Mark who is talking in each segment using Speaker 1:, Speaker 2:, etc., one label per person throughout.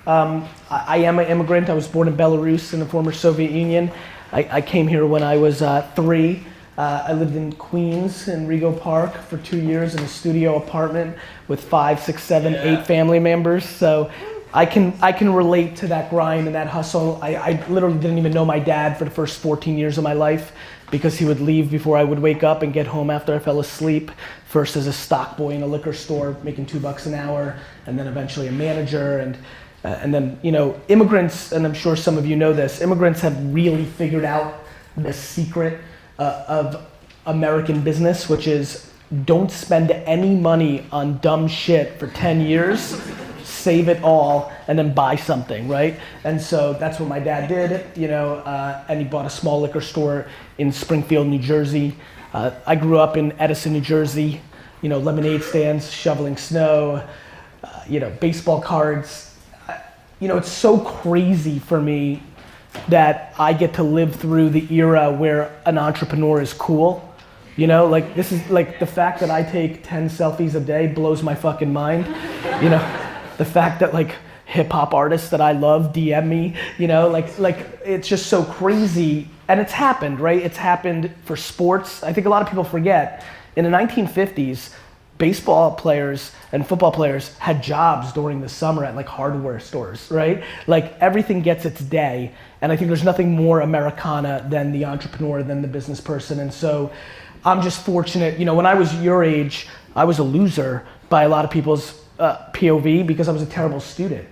Speaker 1: I am an immigrant. I was born in Belarus in the former Soviet Union. I came here when I was 3. I lived in Queens in Rego Park for 2 years in a studio apartment with 5, 6, 7, 8 family members. So I can relate to that grind and that hustle. I literally didn't even know my dad for the first 14 years of my life because he would leave before I would wake up and get home after I fell asleep. First as a stock boy in a liquor store making $2 an hour, and then eventually a manager, and then, you know, immigrants, and I'm sure some of you know this, immigrants have really figured out the secret of American business, which is don't spend any money on dumb shit for 10 years, save it all, and then buy something, right? And so that's what my dad did, you know, and he bought a small liquor store in Springfield, New Jersey. I grew up in Edison, New Jersey, you know, lemonade stands, shoveling snow, you know, baseball cards. You know, it's so crazy for me that I get to live through the era where an entrepreneur is cool. You know, like this is like the fact that I take 10 selfies a day blows my fucking mind. You know, the fact that like hip hop artists that I love DM me, you know, like it's just so crazy. And it's happened, right? It's happened for sports. I think a lot of people forget in the 1950s, baseball players and football players had jobs during the summer at like hardware stores, right? Like everything gets its day. And I think there's nothing more Americana than the entrepreneur, than the business person. And so I'm just fortunate, you know, when I was your age, I was a loser by a lot of people's POV because I was a terrible student.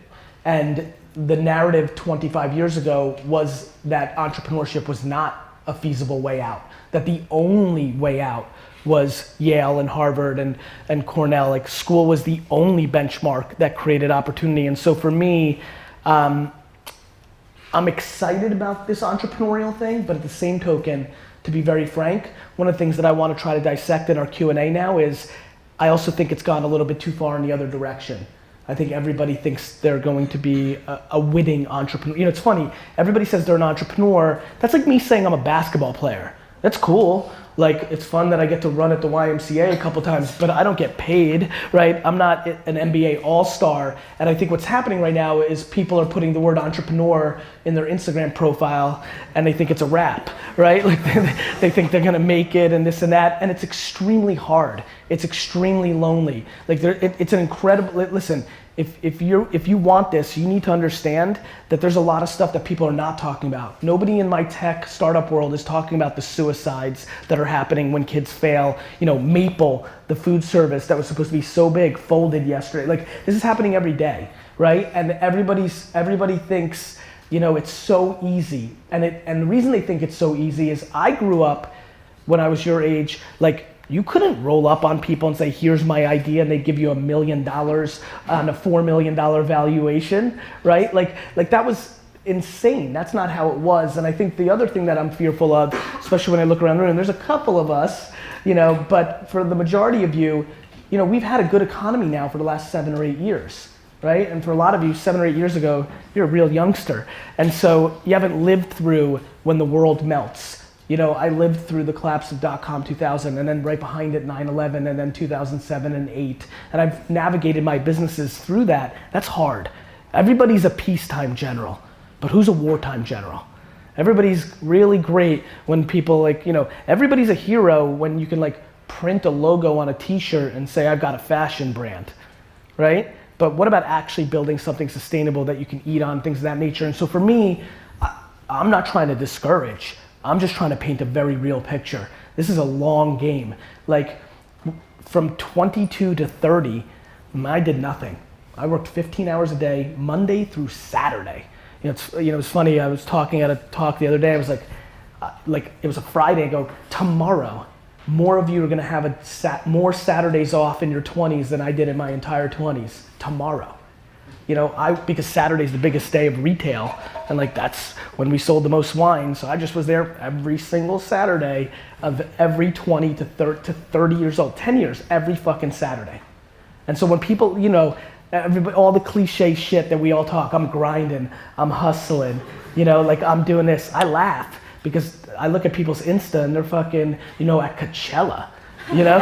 Speaker 1: And the narrative 25 years ago was that entrepreneurship was not a feasible way out, that the only way out was Yale and Harvard and Cornell. Like school was the only benchmark that created opportunity. And so for me, I'm excited about this entrepreneurial thing, but at the same token, to be very frank, one of the things that I want to try to dissect in our Q&A now is I also think it's gone a little bit too far in the other direction. I think everybody thinks they're going to be a winning entrepreneur. You know, it's funny, everybody says they're an entrepreneur. That's like me saying I'm a basketball player. That's cool. Like, it's fun that I get to run at the YMCA a couple times, but I don't get paid, right? I'm not an NBA all-star. And I think what's happening right now is people are putting the word entrepreneur in their Instagram profile and they think it's a rap, right? Like they think they're gonna make it and this and that, and it's extremely hard. It's extremely lonely. Like it's an incredible, listen, if you want this, you need to understand that there's a lot of stuff that people are not talking about. Nobody in my tech startup world is talking about the suicides that are happening when kids fail. You know, Maple, the food service that was supposed to be so big, folded yesterday. Like, this is happening every day, right? And everybody thinks, you know, it's so easy. And the reason they think it's so easy is I grew up when I was your age, like, you couldn't roll up on people and say, here's my idea, and they give you $1 million on a $4 million valuation, right? Like that was insane. That's not how it was. And I think the other thing that I'm fearful of, especially when I look around the room, there's a couple of us, you know, but for the majority of you, you know, we've had a good economy now for the last 7 or 8 years, right? And for a lot of you, 7 or 8 years ago, you're a real youngster. And so you haven't lived through when the world melts. You know, I lived through the collapse of .com 2000, and then right behind it 9/11, and then 2007 and 8. And I've navigated my businesses through that. That's hard. Everybody's a peacetime general, but who's a wartime general? Everybody's really great when people like, you know, everybody's a hero when you can like print a logo on a t-shirt and say, I've got a fashion brand, right? But what about actually building something sustainable that you can eat on, things of that nature? And so for me, I'm not trying to discourage. I'm just trying to paint a very real picture. This is a long game. Like from 22 to 30, I did nothing. I worked 15 hours a day, Monday through Saturday. You know, it's funny, I was talking at a talk the other day, I was like it was a Friday, I go, tomorrow, more of you are gonna have more Saturdays off in your 20s than I did in my entire 20s, tomorrow. You know, because Saturday's the biggest day of retail, and like that's when we sold the most wine, so I just was there every single Saturday of every 20 to 30 years old, 10 years, every fucking Saturday. And so when people, you know, all the cliche shit that we all talk, I'm grinding, I'm hustling, you know, like I'm doing this, I laugh because I look at people's Insta and they're fucking, you know, at Coachella, you know?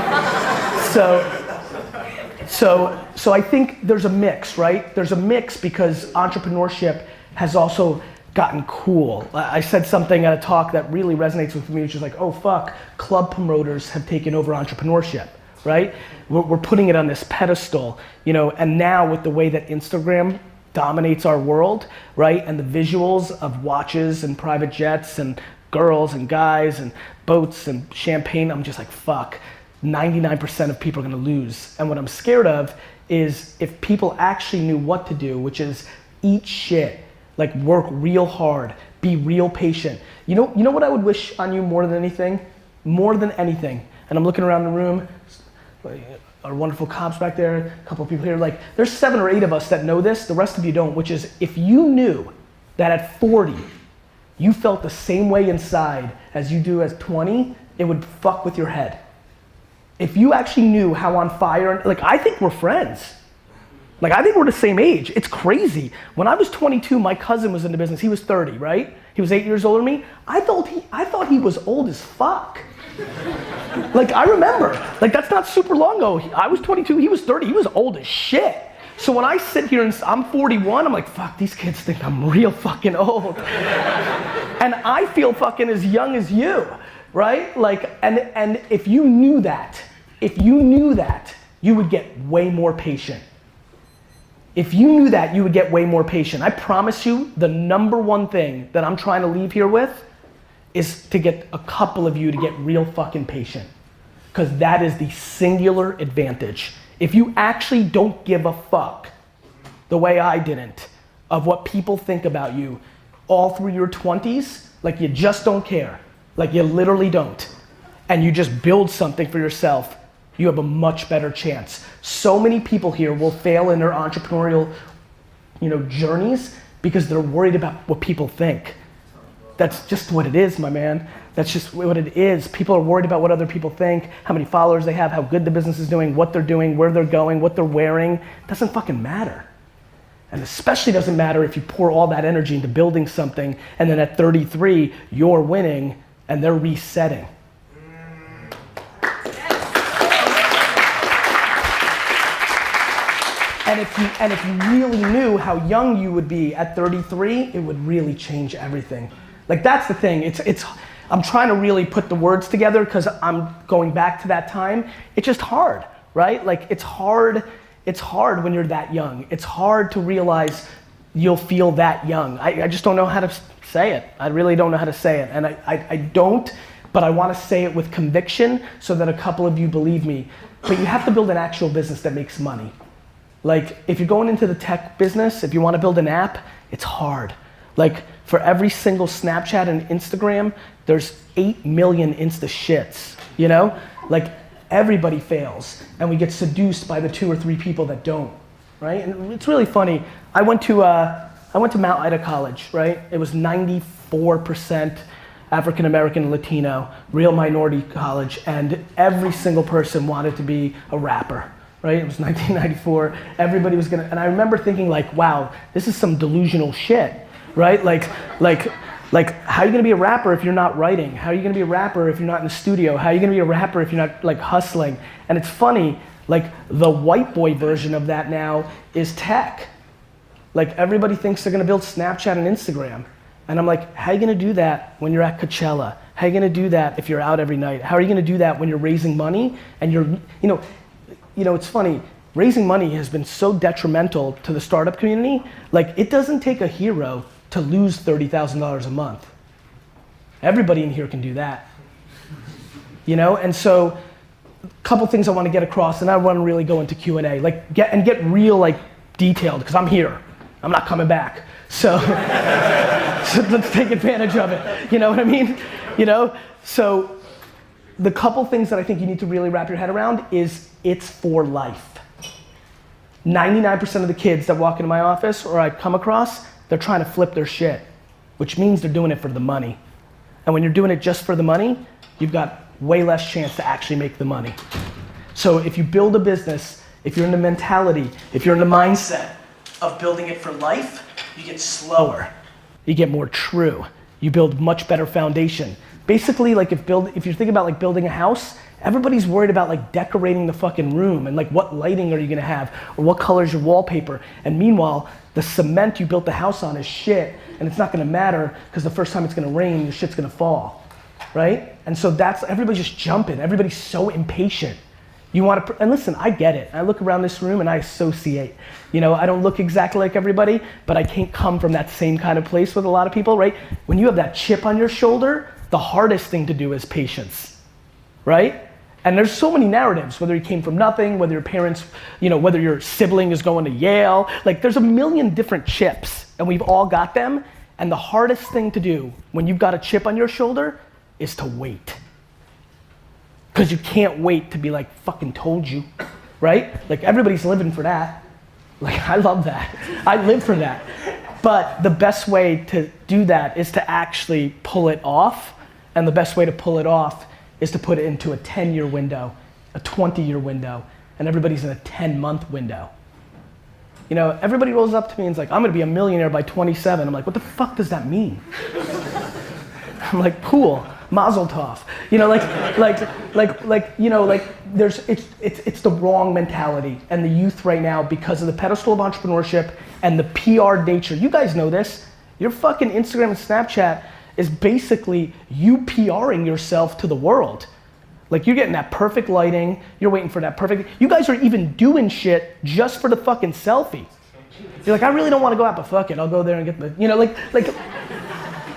Speaker 1: So I think there's a mix, right? There's a mix because entrepreneurship has also gotten cool. I said something at a talk that really resonates with me, which is like, oh fuck, club promoters have taken over entrepreneurship, right? We're putting it on this pedestal, you know, and now with the way that Instagram dominates our world, right? And the visuals of watches and private jets and girls and guys and boats and champagne, I'm just like, fuck, 99% of people are gonna lose. And what I'm scared of is if people actually knew what to do, which is eat shit, like work real hard, be real patient. You know what I would wish on you more than anything? More than anything, and I'm looking around the room, our wonderful cops back there, a couple of people here, like there's 7 or 8 of us that know this, the rest of you don't, which is if you knew that at 40, you felt the same way inside as you do at 20, it would fuck with your head. If you actually knew how on fire, like I think we're friends. Like I think we're the same age. It's crazy. When I was 22, my cousin was in the business. He was 30, right? He was 8 years older than me. I thought he was old as fuck. Like I remember, like that's not super long ago. I was 22, he was 30, he was old as shit. So when I sit here and I'm 41, I'm like, fuck, these kids think I'm real fucking old. And I feel fucking as young as you, right? Like, and if you knew that, you would get way more patient. If you knew that, you would get way more patient. I promise you, the number one thing that I'm trying to leave here with is to get a couple of you to get real fucking patient. Because that is the singular advantage. If you actually don't give a fuck, the way I didn't, of what people think about you all through your 20s, like you just don't care, like you literally don't, and you just build something for yourself, you have a much better chance. So many people here will fail in their entrepreneurial, journeys because they're worried about what people think. That's just what it is, my man. That's just what it is. People are worried about what other people think, how many followers they have, how good the business is doing, what they're doing, where they're going, what they're wearing. It doesn't fucking matter. And especially doesn't matter if you pour all that energy into building something and then at 33, you're winning and they're resetting. And if you really knew how young you would be at 33, it would really change everything. Like that's the thing, I'm trying to really put the words together because I'm going back to that time. It's just hard, right? Like it's hard when you're that young. It's hard to realize you'll feel that young. I just don't know how to say it. I really don't know how to say it. And I don't, but I want to say it with conviction so that a couple of you believe me. But you have to build an actual business that makes money. Like if you're going into the tech business, if you want to build an app, it's hard. Like for every single Snapchat and Instagram, there's 8 million Insta shits, Like everybody fails and we get seduced by the 2 or 3 people that don't, right? And it's really funny. I went to Mount Ida College, right? It was 94% African American Latino, real minority college, and every single person wanted to be a rapper. Right? It was 1994. Everybody was and I remember thinking like, wow, this is some delusional shit, right? Like, how are you gonna be a rapper if you're not writing? How are you gonna be a rapper if you're not in the studio? How are you gonna be a rapper if you're not like hustling? And it's funny, like the white boy version of that now is tech. Like everybody thinks they're gonna build Snapchat and Instagram. And I'm like, how are you gonna do that when you're at Coachella? How are you gonna do that if you're out every night? How are you gonna do that when you're raising money and you're, it's funny, raising money has been so detrimental to the startup community. Like it doesn't take a hero to lose $30,000 a month. Everybody in here can do that. And so a couple things I want to get across and I want to really go into Q&A, like get real like detailed because I'm here. I'm not coming back. So, so let's take advantage of it. You know what I mean? So the couple things that I think you need to really wrap your head around is it's for life. 99% of the kids that walk into my office or I come across, they're trying to flip their shit, which means they're doing it for the money. And when you're doing it just for the money, you've got way less chance to actually make the money. So if you build a business, if you're in the mentality, if you're in the mindset of building it for life, you get slower, you get more true, you build much better foundation. Basically, like if you're thinking about like building a house, Everybody's worried about like decorating the fucking room and like what lighting are you gonna have or what color's your wallpaper. And meanwhile, the cement you built the house on is shit and it's not gonna matter because the first time it's gonna rain, your shit's gonna fall, right? And so everybody's just jumping. Everybody's so impatient. You want to, and listen, I get it. I look around this room and I associate. You know, I don't look exactly like everybody, but I can't come from that same kind of place with a lot of people, right? When you have that chip on your shoulder, the hardest thing to do is patience, right? And there's so many narratives, whether you came from nothing, whether your parents, you know, whether your sibling is going to Yale, like there's a million different chips and we've all got them. And the hardest thing to do when you've got a chip on your shoulder is to wait. Because you can't wait to be like, fucking told you, right? Like everybody's living for that. Like I love that. I live for that. But the best way to do that is to actually pull it off. And the best way to pull it off is to put it into a 10-year window, a 20-year window, and everybody's in a 10-month window. You know, everybody rolls up to me and is like, I'm gonna be a millionaire by 27. I'm like, what the fuck does that mean? I'm like, cool, mazel tov. You know, you know, like it's the wrong mentality. And the youth right now, because of the pedestal of entrepreneurship and the PR nature, you guys know this, your fucking Instagram and Snapchat is basically you PRing yourself to the world. Like you're getting that perfect lighting, you're waiting for that perfect, you guys are even doing shit just for the fucking selfie. You're like, I really don't want to go out, but fuck it, I'll go there and get the, you know, like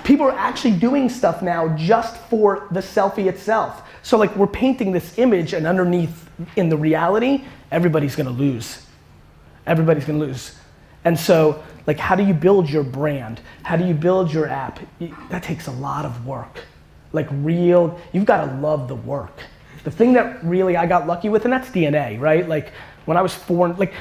Speaker 1: people are actually doing stuff now just for the selfie itself. So like we're painting this image and underneath in the reality, everybody's gonna lose. Everybody's gonna lose. And so like how do you build your brand? How do you build your app? That takes a lot of work. Like you've gotta love the work. The thing that really I got lucky with, and that's DNA, right? Like when I was 4, like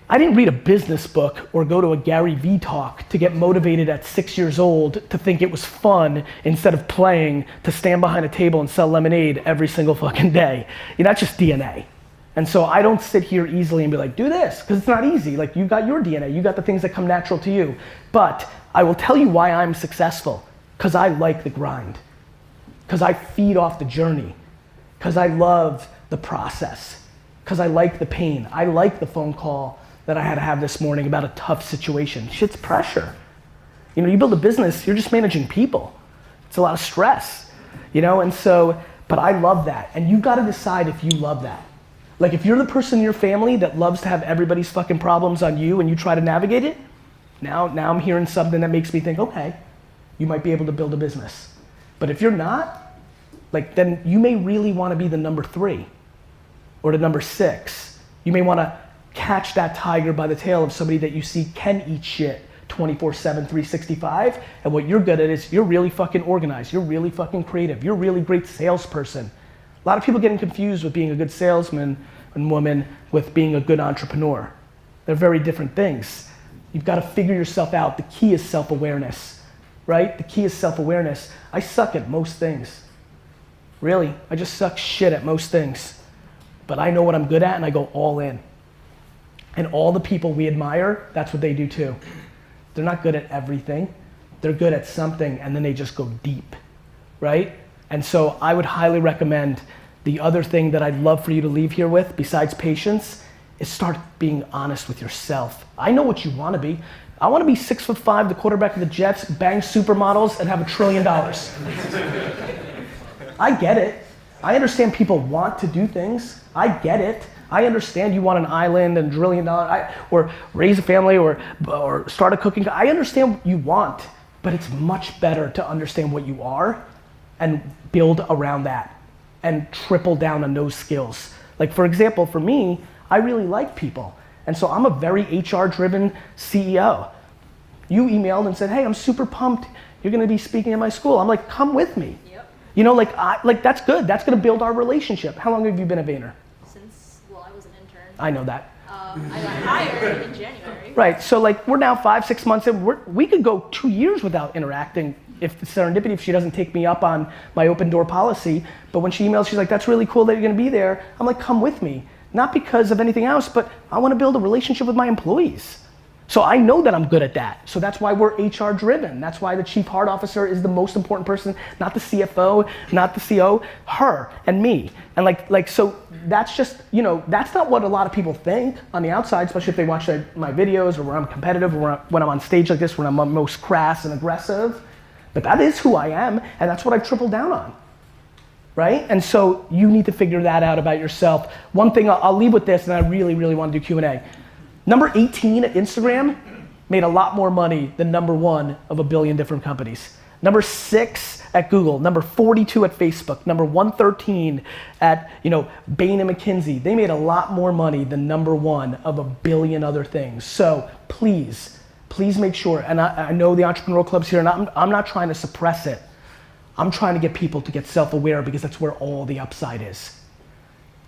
Speaker 1: I didn't read a business book or go to a Gary Vee talk to get motivated at 6 years old to think it was fun instead of playing to stand behind a table and sell lemonade every single fucking day. You know, that's just DNA. And so I don't sit here easily and be like, do this, because it's not easy. Like you got your DNA, you got the things that come natural to you. But I will tell you why I'm successful, because I like the grind, because I feed off the journey, because I love the process, because I like the pain. I like the phone call that I had to have this morning about a tough situation. Shit's pressure. You know, you build a business, you're just managing people. It's a lot of stress, you know, and so, but I love that. And you gotta decide if you love that. Like if you're the person in your family that loves to have everybody's fucking problems on you and you try to navigate it, now I'm hearing something that makes me think, okay, you might be able to build a business. But if you're not, like then you may really wanna be the number 3 or the number 6. You may wanna catch that tiger by the tail of somebody that you see can eat shit 24/7, 365, and what you're good at is you're really fucking organized, you're really fucking creative, you're a really great salesperson. A lot of people getting confused with being a good salesman and woman with being a good entrepreneur. They're very different things. You've got to figure yourself out. The key is self-awareness, right? The key is self-awareness. I suck at most things. Really, I just suck shit at most things. But I know what I'm good at and I go all in. And all the people we admire, that's what they do too. They're not good at everything. They're good at something and then they just go deep, right? And so I would highly recommend the other thing that I'd love for you to leave here with, besides patience, is start being honest with yourself. I know what you want to be. I want to be 6'5", the quarterback of the Jets, bang supermodels, and have $1 trillion. I get it. I understand people want to do things. I get it. I understand you want an island and $1 trillion, or raise a family, or start a cooking. I understand what you want, but it's much better to understand what you are and build around that and triple down on those skills. Like for example, for me, I really like people. And so I'm a very HR driven CEO. You emailed and said, hey, I'm super pumped. You're gonna be speaking at my school. I'm like, come with me. Yep. You know, like that's good. That's gonna build our relationship. How long have you been at Vayner?
Speaker 2: Since, well, I was an intern.
Speaker 1: I know that.
Speaker 2: I got hired in January.
Speaker 1: Right, so like we're now 5-6 months in. We could go 2 years without interacting if serendipity, if she doesn't take me up on my open door policy. But when she emails, she's like, that's really cool that you're gonna be there. I'm like, come with me. Not because of anything else, but I wanna build a relationship with my employees. So I know that I'm good at that. So that's why we're HR driven. That's why the chief heart officer is the most important person, not the CFO, not the CO, her and me. And so that's just, that's not what a lot of people think on the outside, especially if they watch my videos or when I'm competitive or when I'm on stage like this, when I'm most crass and aggressive. But that is who I am, and that's what I've tripled down on. Right? And so you need to figure that out about yourself. One thing, I'll leave with this, and I really, really want to do Q&A. Number 18 at Instagram made a lot more money than number 1 of a billion different companies. Number 6 at Google, number 42 at Facebook, number 113 at Bain and McKinsey. They made a lot more money than number 1 of a billion other things. So please make sure, and I know the Entrepreneurial Club's here, and I'm not trying to suppress it. I'm trying to get people to get self-aware because that's where all the upside is.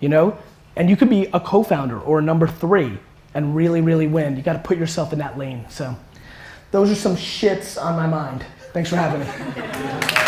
Speaker 1: And you could be a co-founder or a number 3 and really, really win. You gotta put yourself in that lane. So those are some shits on my mind. Thanks for having me.